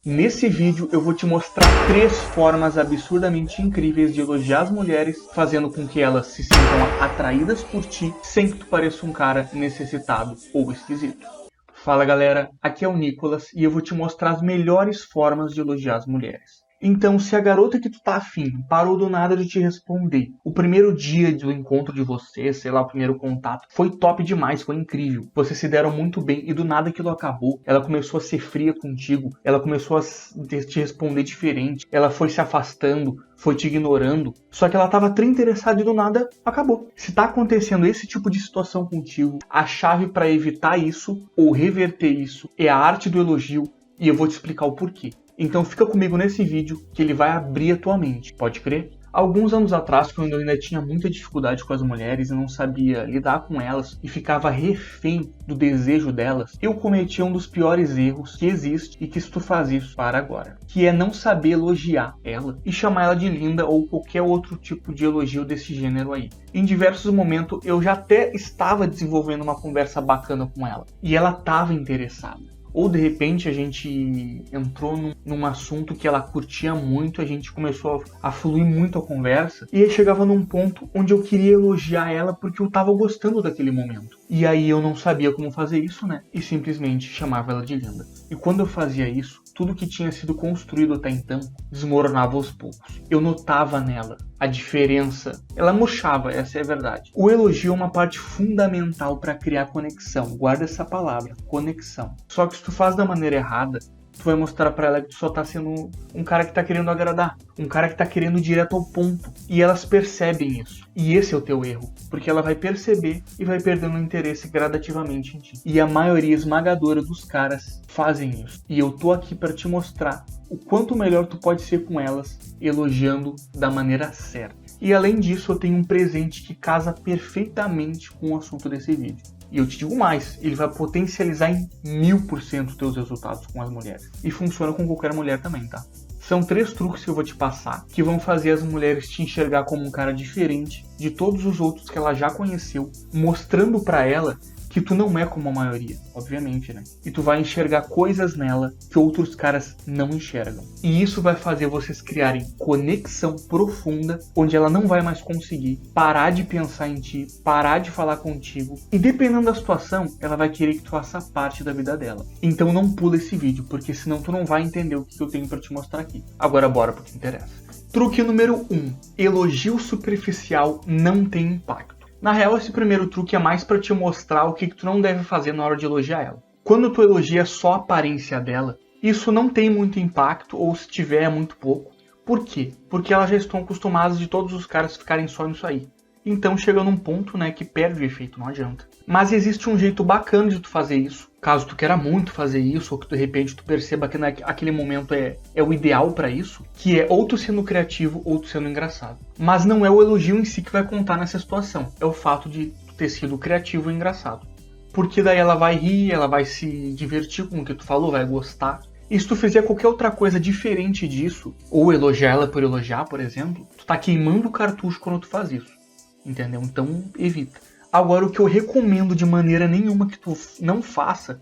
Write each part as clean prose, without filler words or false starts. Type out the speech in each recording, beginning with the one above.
Nesse vídeo eu vou te mostrar 3 formas absurdamente incríveis de elogiar as mulheres, fazendo com que elas se sintam atraídas por ti, sem que tu pareça um cara necessitado ou esquisito. Fala galera, aqui é o Nicolas e eu vou te mostrar as melhores formas de elogiar as mulheres. Então, se a garota que tu tá afim parou do nada de te responder, o primeiro dia do encontro de vocês, sei lá, o primeiro contato, foi top demais, foi incrível. Vocês se deram muito bem e do nada aquilo acabou. Ela começou a ser fria contigo, ela começou a te responder diferente, ela foi se afastando, foi te ignorando, só que ela tava tão interessada e do nada acabou. Se tá acontecendo esse tipo de situação contigo, a chave para evitar isso ou reverter isso é a arte do elogio e eu vou te explicar o porquê. Então fica comigo nesse vídeo que ele vai abrir a tua mente, pode crer? Alguns anos atrás, quando eu ainda tinha muita dificuldade com as mulheres e não sabia lidar com elas e ficava refém do desejo delas, eu cometi um dos piores erros que existe e que se tu faz isso, para agora. Que é não saber elogiar ela e chamar ela de linda ou qualquer outro tipo de elogio desse gênero aí. Em diversos momentos eu já até estava desenvolvendo uma conversa bacana com ela e ela estava interessada. Ou de repente a gente entrou num assunto que ela curtia muito, a gente começou a fluir muito a conversa, e aí chegava num ponto onde eu queria elogiar ela porque eu tava gostando daquele momento. E aí eu não sabia como fazer isso, né? E simplesmente chamava ela de linda. E quando eu fazia isso, tudo que tinha sido construído até então desmoronava aos poucos. Eu notava nela a diferença. Ela murchava, essa é a verdade. O elogio é uma parte fundamental para criar conexão. Guarda essa palavra, conexão. Só que se tu faz da maneira errada, tu vai mostrar pra ela que tu só tá sendo um cara que tá querendo agradar. Um cara que tá querendo ir direto ao ponto. E elas percebem isso. E esse é o teu erro. Porque ela vai perceber e vai perdendo o interesse gradativamente em ti. E a maioria esmagadora dos caras fazem isso. E eu tô aqui pra te mostrar o quanto melhor tu pode ser com elas, elogiando da maneira certa. E além disso, eu tenho um presente que casa perfeitamente com o assunto desse vídeo. E eu te digo mais, ele vai potencializar em 1000% os teus resultados com as mulheres. E funciona com qualquer mulher também, tá? São 3 truques que eu vou te passar, que vão fazer as mulheres te enxergar como um cara diferente de todos os outros que ela já conheceu, mostrando pra ela que tu não é como a maioria, obviamente, né? E tu vai enxergar coisas nela que outros caras não enxergam. E isso vai fazer vocês criarem conexão profunda, onde ela não vai mais conseguir parar de pensar em ti, parar de falar contigo. E dependendo da situação, ela vai querer que tu faça parte da vida dela. Então não pula esse vídeo, porque senão tu não vai entender o que eu tenho pra te mostrar aqui. Agora bora pro que interessa. Truque número 1. Elogio superficial não tem impacto. Na real, esse primeiro truque é mais pra te mostrar o que tu não deve fazer na hora de elogiar ela. Quando tu elogia só a aparência dela, isso não tem muito impacto, ou se tiver é muito pouco. Por quê? Porque elas já estão acostumadas de todos os caras ficarem só nisso aí. Então chega num ponto, né, que perde o efeito, não adianta. Mas existe um jeito bacana de tu fazer isso, caso tu queira muito fazer isso, ou que de repente tu perceba que naquele momento é o ideal pra isso, que é ou tu sendo criativo ou tu sendo engraçado. Mas não é o elogio em si que vai contar nessa situação, é o fato de tu ter sido criativo e engraçado. Porque daí ela vai rir, ela vai se divertir com o que tu falou, vai gostar. E se tu fizer qualquer outra coisa diferente disso, ou elogiar ela por elogiar, por exemplo, tu tá queimando o cartucho quando tu faz isso. Entendeu? Então evita. Agora o que eu recomendo de maneira nenhuma que tu não faça,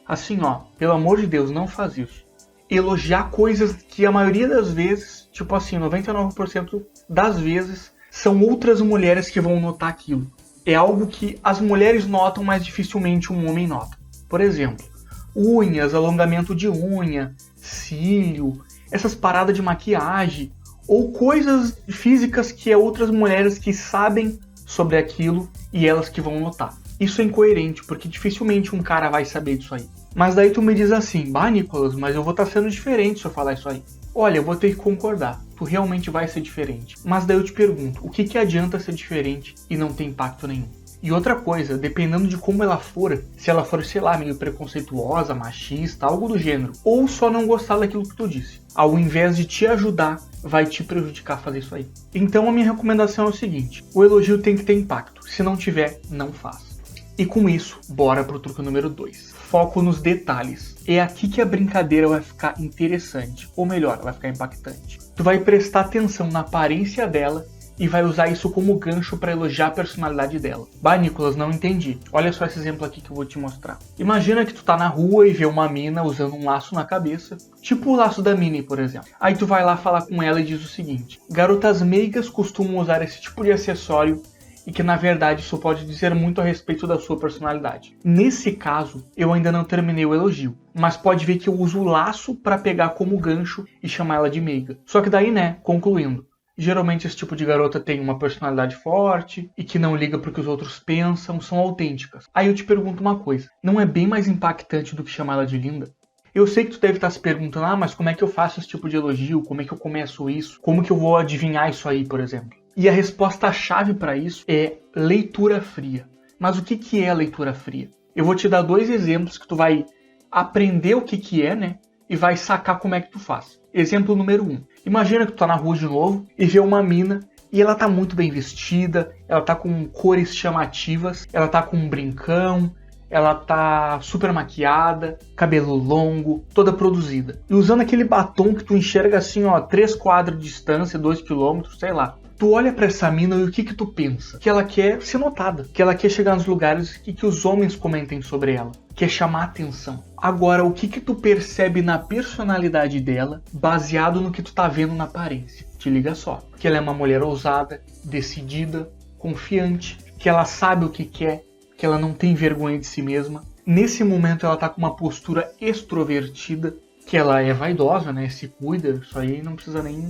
assim ó, pelo amor de Deus, não faz isso. Elogiar coisas que a maioria das vezes, tipo assim, 99% das vezes, são outras mulheres que vão notar aquilo. É algo que as mulheres notam, mas dificilmente um homem nota. Por exemplo, unhas, alongamento de unha, cílio, essas paradas de maquiagem, ou coisas físicas que é outras mulheres que sabem sobre aquilo e elas que vão notar. Isso é incoerente, porque dificilmente um cara vai saber disso aí. Mas daí tu me diz assim, bah Nicolas, mas eu vou estar sendo diferente se eu falar isso aí. Olha, eu vou ter que concordar, tu realmente vai ser diferente. Mas daí eu te pergunto, o que adianta ser diferente e não ter impacto nenhum? E outra coisa, dependendo de como ela for, se ela for, sei lá, meio preconceituosa, machista, algo do gênero, ou só não gostar daquilo que tu disse, ao invés de te ajudar, vai te prejudicar fazer isso aí. Então a minha recomendação é o seguinte, o elogio tem que ter impacto, se não tiver, não faça. E com isso, bora pro truque número 2. Foco nos detalhes. É aqui que a brincadeira vai ficar interessante, ou melhor, vai ficar impactante. Tu vai prestar atenção na aparência dela e vai usar isso como gancho para elogiar a personalidade dela. Bah, Nicolas, não entendi. Olha só esse exemplo aqui que eu vou te mostrar. Imagina que tu tá na rua e vê uma mina usando um laço na cabeça, tipo o laço da Minnie, por exemplo. Aí tu vai lá falar com ela e diz o seguinte: garotas meigas costumam usar esse tipo de acessório e que na verdade isso pode dizer muito a respeito da sua personalidade. Nesse caso, eu ainda não terminei o elogio, mas pode ver que eu uso o laço para pegar como gancho e chamar ela de meiga. Só que daí, né, concluindo, geralmente esse tipo de garota tem uma personalidade forte e que não liga pro que os outros pensam, são autênticas. Aí eu te pergunto uma coisa, não é bem mais impactante do que chamar ela de linda? Eu sei que tu deve estar se perguntando, mas como é que eu faço esse tipo de elogio? Como é que eu começo isso? Como que eu vou adivinhar isso aí, por exemplo? E a resposta-chave para isso é leitura fria. Mas o que é a leitura fria? Eu vou te dar 2 exemplos que tu vai aprender o que é, né? E vai sacar como é que tu faz. Exemplo número 1. Imagina que tu tá na rua de novo e vê uma mina e ela tá muito bem vestida, ela tá com cores chamativas, ela tá com um brincão, ela tá super maquiada, cabelo longo, toda produzida. E usando aquele batom que tu enxerga assim, 3 quadros de distância, 2 quilômetros, sei lá. Tu olha pra essa mina e o que tu pensa? Que ela quer ser notada, que ela quer chegar nos lugares e que os homens comentem sobre ela, quer chamar atenção. Agora, o que tu percebe na personalidade dela, baseado no que tu tá vendo na aparência? Te liga só, que ela é uma mulher ousada, decidida, confiante, que ela sabe o que quer, que ela não tem vergonha de si mesma. Nesse momento ela tá com uma postura extrovertida, que ela é vaidosa, né? Se cuida, isso aí não precisa nem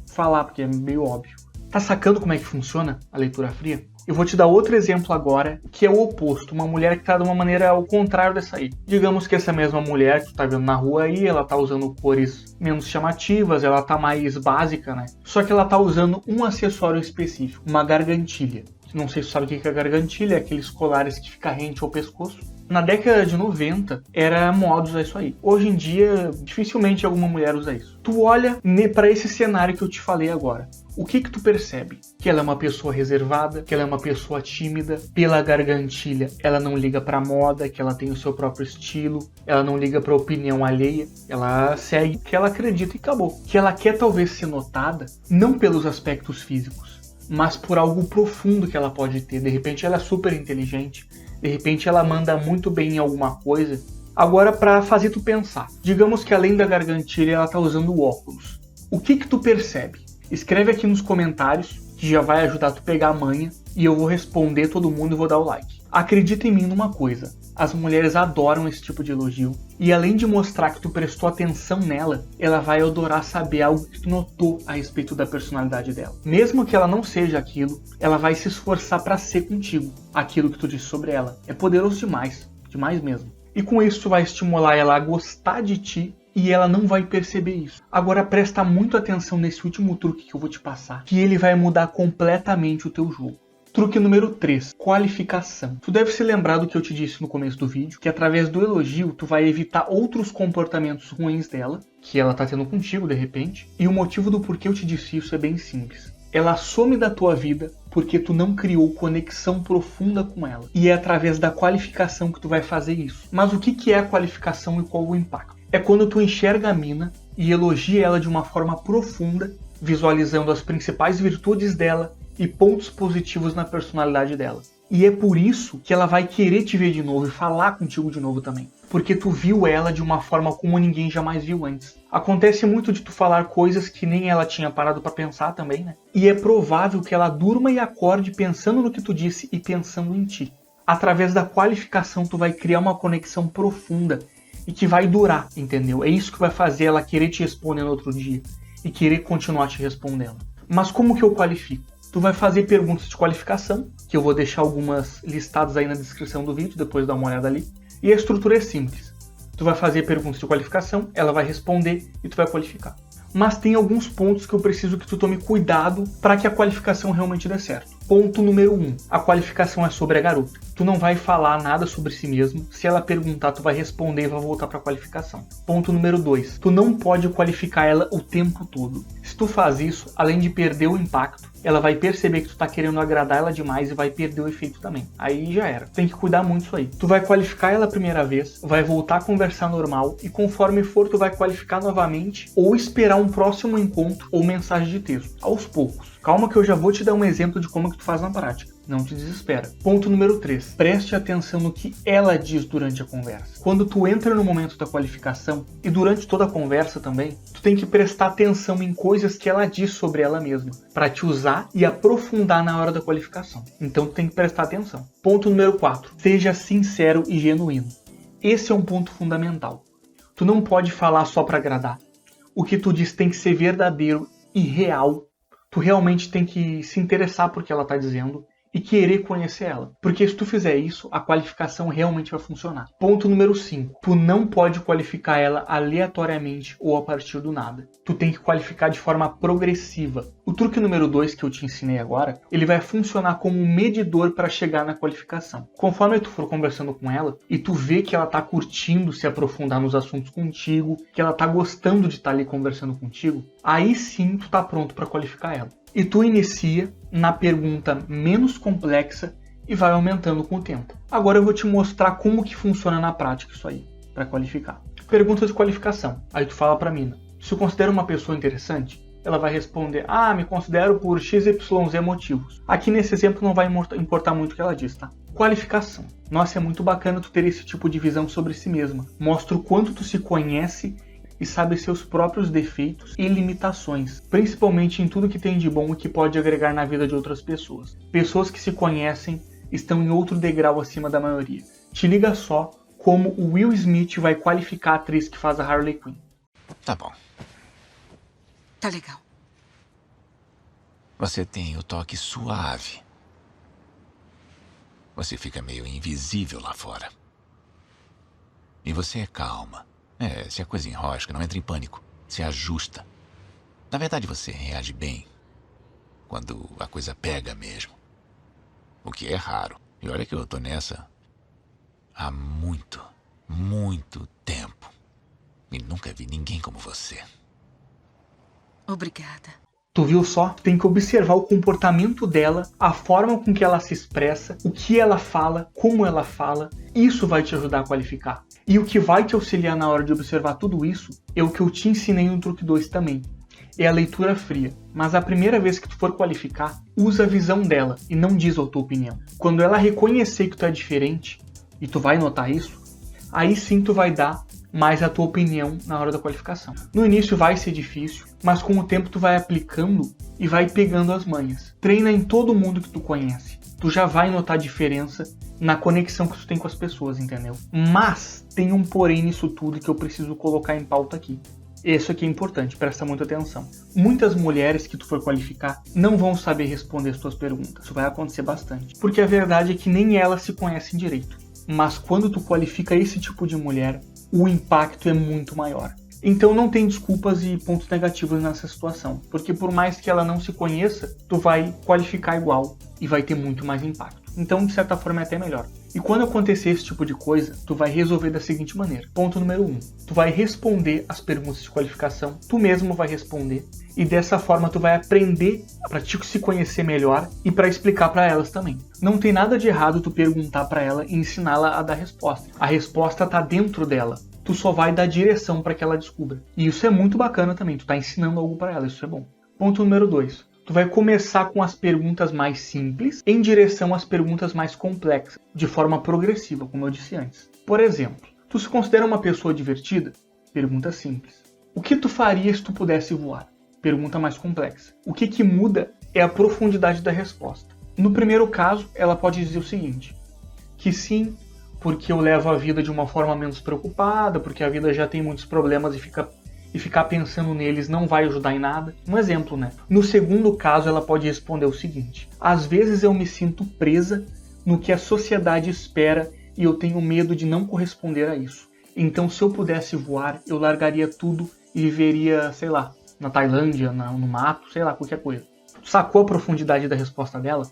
falar, porque é meio óbvio. Tá sacando como é que funciona a leitura fria? Eu vou te dar outro exemplo agora, que é o oposto. Uma mulher que tá de uma maneira ao contrário dessa aí. Digamos que essa mesma mulher que tu tá vendo na rua aí, ela tá usando cores menos chamativas, ela tá mais básica, né? Só que ela tá usando um acessório específico, uma gargantilha. Não sei se você sabe o que é gargantilha, é aqueles colares que fica rente ao pescoço. Na década de 90, era moda usar isso aí. Hoje em dia, dificilmente alguma mulher usa isso. Tu olha para esse cenário que eu te falei agora. O que tu percebe? Que ela é uma pessoa reservada, que ela é uma pessoa tímida. Pela gargantilha, ela não liga pra moda, que ela tem o seu próprio estilo. Ela não liga pra opinião alheia. Ela segue o que ela acredita e acabou. Que ela quer talvez ser notada, não pelos aspectos físicos, mas por algo profundo que ela pode ter. De repente ela é super inteligente. De repente ela manda muito bem em alguma coisa. Agora, para fazer tu pensar, digamos que além da gargantilha ela tá usando óculos. O que tu percebe? Escreve aqui nos comentários, que já vai ajudar tu pegar a manha, e eu vou responder todo mundo e vou dar o like. Acredita em mim numa coisa, as mulheres adoram esse tipo de elogio, e além de mostrar que tu prestou atenção nela, ela vai adorar saber algo que tu notou a respeito da personalidade dela. Mesmo que ela não seja aquilo, ela vai se esforçar para ser contigo, aquilo que tu disse sobre ela. É poderoso demais, demais mesmo. E com isso tu vai estimular ela a gostar de ti, e ela não vai perceber isso. Agora presta muito atenção nesse último truque que eu vou te passar, que ele vai mudar completamente o teu jogo. Truque número 3, qualificação. Tu deve se lembrar do que eu te disse no começo do vídeo, que através do elogio tu vai evitar outros comportamentos ruins dela, que ela tá tendo contigo de repente, e o motivo do porquê eu te disse isso é bem simples. Ela some da tua vida porque tu não criou conexão profunda com ela. E é através da qualificação que tu vai fazer isso. Mas o que é a qualificação e qual o impacto? É quando tu enxerga a mina e elogia ela de uma forma profunda, visualizando as principais virtudes dela e pontos positivos na personalidade dela. E é por isso que ela vai querer te ver de novo e falar contigo de novo também. Porque tu viu ela de uma forma como ninguém jamais viu antes. Acontece muito de tu falar coisas que nem ela tinha parado pra pensar também, né? E é provável que ela durma e acorde pensando no que tu disse e pensando em ti. Através da qualificação tu vai criar uma conexão profunda e que vai durar, entendeu? É isso que vai fazer ela querer te responder no outro dia e querer continuar te respondendo. Mas como que eu qualifico? Tu vai fazer perguntas de qualificação, que eu vou deixar algumas listadas aí na descrição do vídeo, depois dá uma olhada ali. E a estrutura é simples. Tu vai fazer perguntas de qualificação, ela vai responder e tu vai qualificar. Mas tem alguns pontos que eu preciso que tu tome cuidado para que a qualificação realmente dê certo. Ponto número 1. A qualificação é sobre a garota. Tu não vai falar nada sobre si mesmo. Se ela perguntar, tu vai responder e vai voltar para a qualificação. Ponto número 2. Tu não pode qualificar ela o tempo todo. Se tu faz isso, além de perder o impacto, ela vai perceber que tu tá querendo agradar ela demais e vai perder o efeito também. Aí já era. Tem que cuidar muito disso aí. Tu vai qualificar ela a primeira vez, vai voltar a conversar normal e conforme for tu vai qualificar novamente ou esperar um próximo encontro ou mensagem de texto. Aos poucos. Calma que eu já vou te dar um exemplo de como que tu faz na prática. Não te desespera. Ponto número 3. Preste atenção no que ela diz durante a conversa. Quando tu entra no momento da qualificação, e durante toda a conversa também, tu tem que prestar atenção em coisas que ela diz sobre ela mesma, para te usar e aprofundar na hora da qualificação. Então tu tem que prestar atenção. Ponto número 4. Seja sincero e genuíno. Esse é um ponto fundamental. Tu não pode falar só para agradar. O que tu diz tem que ser verdadeiro e real. Tu realmente tem que se interessar por que ela está dizendo e querer conhecer ela. Porque se tu fizer isso, a qualificação realmente vai funcionar. Ponto número 5. Tu não pode qualificar ela aleatoriamente ou a partir do nada. Tu tem que qualificar de forma progressiva. O truque número 2 que eu te ensinei agora, ele vai funcionar como um medidor para chegar na qualificação. Conforme tu for conversando com ela e tu vê que ela tá curtindo se aprofundar nos assuntos contigo, que ela tá gostando de estar ali conversando contigo, aí sim tu tá pronto para qualificar ela. E tu inicia na pergunta menos complexa e vai aumentando com o tempo. Agora eu vou te mostrar como que funciona na prática isso aí, para qualificar. Pergunta de qualificação. Aí tu fala pra mina: se eu considero uma pessoa interessante? Ela vai responder: me considero por XYZ motivos. Aqui nesse exemplo não vai importar muito o que ela diz, tá? Qualificação. Nossa, é muito bacana tu ter esse tipo de visão sobre si mesma. Mostra o quanto tu se conhece e sabe seus próprios defeitos e limitações, principalmente em tudo que tem de bom e que pode agregar na vida de outras pessoas. Pessoas que se conhecem estão em outro degrau acima da maioria. Te liga só como o Will Smith vai qualificar a atriz que faz a Harley Quinn. Tá bom. Tá legal. Você tem o toque suave. Você fica meio invisível lá fora. E você é calma. Se a coisa enrosca, não entra em pânico. Se ajusta. Na verdade, você reage bem quando a coisa pega mesmo. O que é raro. E olha que eu tô nessa há muito, muito tempo. E nunca vi ninguém como você. Obrigada. Tu viu só? Tem que observar o comportamento dela, a forma com que ela se expressa, o que ela fala, como ela fala. Isso vai te ajudar a qualificar. E o que vai te auxiliar na hora de observar tudo isso é o que eu te ensinei no truque 2 também. É a leitura fria. Mas a primeira vez que tu for qualificar, usa a visão dela e não diz a tua opinião. Quando ela reconhecer que tu é diferente, e tu vai notar isso, aí sim tu vai dar mais a tua opinião na hora da qualificação. No início vai ser difícil, mas com o tempo tu vai aplicando e vai pegando as manhas. Treina em todo mundo que tu conhece. Tu já vai notar a diferença na conexão que tu tem com as pessoas, entendeu? Mas tem um porém nisso tudo que eu preciso colocar em pauta aqui. Isso aqui é importante, presta muita atenção. Muitas mulheres que tu for qualificar não vão saber responder as tuas perguntas. Isso vai acontecer bastante. Porque a verdade é que nem elas se conhecem direito. Mas quando tu qualifica esse tipo de mulher, o impacto é muito maior. Então não tem desculpas e pontos negativos nessa situação. Porque por mais que ela não se conheça, tu vai qualificar igual e vai ter muito mais impacto. Então, de certa forma, é até melhor. E quando acontecer esse tipo de coisa, tu vai resolver da seguinte maneira. Ponto número 1. Tu vai responder as perguntas de qualificação, tu mesmo vai responder. E dessa forma tu vai aprender para te se conhecer melhor e para explicar para elas também. Não tem nada de errado tu perguntar para ela e ensiná-la a dar resposta. A resposta tá dentro dela. Tu só vai dar direção para que ela descubra. E isso é muito bacana também, tu tá ensinando algo para ela, isso é bom. Ponto número 2. Tu vai começar com as perguntas mais simples em direção às perguntas mais complexas, de forma progressiva, como eu disse antes. Por exemplo, tu se considera uma pessoa divertida? Pergunta simples. O que tu faria se tu pudesse voar? Pergunta mais complexa. O que muda é a profundidade da resposta. No primeiro caso, ela pode dizer o seguinte: que sim, porque eu levo a vida de uma forma menos preocupada, porque a vida já tem muitos problemas e ficar pensando neles não vai ajudar em nada. Um exemplo, né? No segundo caso, ela pode responder o seguinte: às vezes eu me sinto presa no que a sociedade espera e eu tenho medo de não corresponder a isso. Então, se eu pudesse voar, eu largaria tudo e viveria, sei lá, na Tailândia, no mato, sei lá, qualquer coisa. Sacou a profundidade da resposta dela?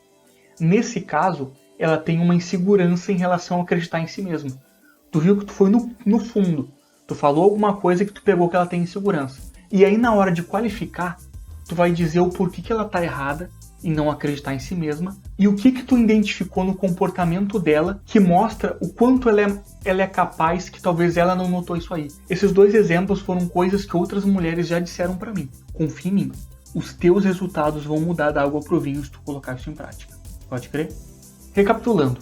Nesse caso, ela tem uma insegurança em relação a acreditar em si mesma. Tu viu que tu foi no fundo. Tu falou alguma coisa que tu pegou que ela tem insegurança. E aí na hora de qualificar, tu vai dizer o porquê que ela tá errada em não acreditar em si mesma, e o que tu identificou no comportamento dela que mostra o quanto ela é capaz, que talvez ela não notou isso aí. Esses 2 exemplos foram coisas que outras mulheres já disseram pra mim. Confia em mim. Os teus resultados vão mudar da água pro vinho se tu colocar isso em prática. Pode crer? Recapitulando.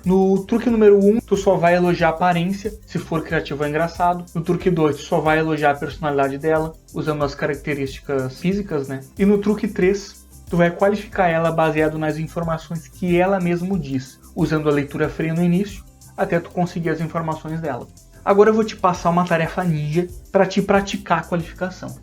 No truque número 1, tu só vai elogiar a aparência, se for criativo ou engraçado. No truque 2, tu só vai elogiar a personalidade dela, usando as características físicas, né? E no truque 3, tu vai qualificar ela baseado nas informações que ela mesma diz, usando a leitura fria no início, até tu conseguir as informações dela. Agora eu vou te passar uma tarefa ninja para te praticar a qualificação.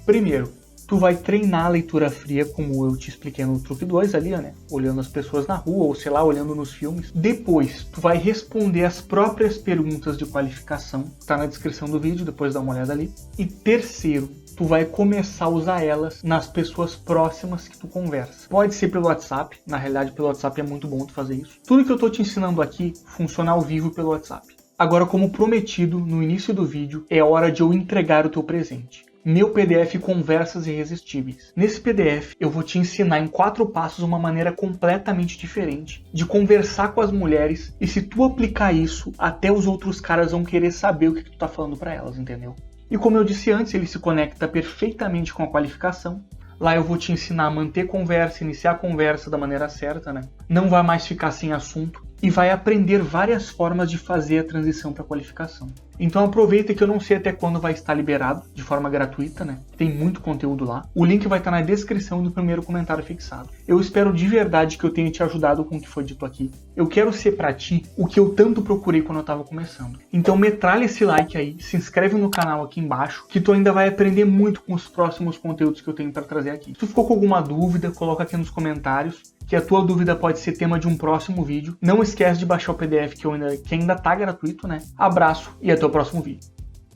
Primeiro, tu vai treinar a leitura fria, como eu te expliquei no truque 2 ali, né? Olhando as pessoas na rua, ou sei lá, olhando nos filmes. Depois, tu vai responder as próprias perguntas de qualificação. Tá na descrição do vídeo, depois dá uma olhada ali. E terceiro, tu vai começar a usar elas nas pessoas próximas que tu conversa. Pode ser pelo WhatsApp, na realidade pelo WhatsApp é muito bom tu fazer isso. Tudo que eu tô te ensinando aqui funciona ao vivo pelo WhatsApp. Agora, como prometido no início do vídeo, é hora de eu entregar o teu presente. Meu PDF Conversas Irresistíveis. Nesse PDF eu vou te ensinar em 4 passos uma maneira completamente diferente de conversar com as mulheres, e se tu aplicar isso, até os outros caras vão querer saber o que tu tá falando pra elas, entendeu? E como eu disse antes, ele se conecta perfeitamente com a qualificação. Lá eu vou te ensinar a manter conversa, iniciar a conversa da maneira certa, né? Não vai mais ficar sem assunto. E vai aprender várias formas de fazer a transição para a qualificação. Então aproveita que eu não sei até quando vai estar liberado, de forma gratuita, né? Tem muito conteúdo lá. O link vai estar na descrição e no primeiro comentário fixado. Eu espero de verdade que eu tenha te ajudado com o que foi dito aqui. Eu quero ser para ti o que eu tanto procurei quando eu estava começando. Então metralha esse like aí, se inscreve no canal aqui embaixo, que tu ainda vai aprender muito com os próximos conteúdos que eu tenho para trazer aqui. Se tu ficou com alguma dúvida, coloca aqui nos comentários, que a tua dúvida pode ser tema de um próximo vídeo. Não esquece de baixar o PDF que ainda tá gratuito, né? Abraço e até o próximo vídeo.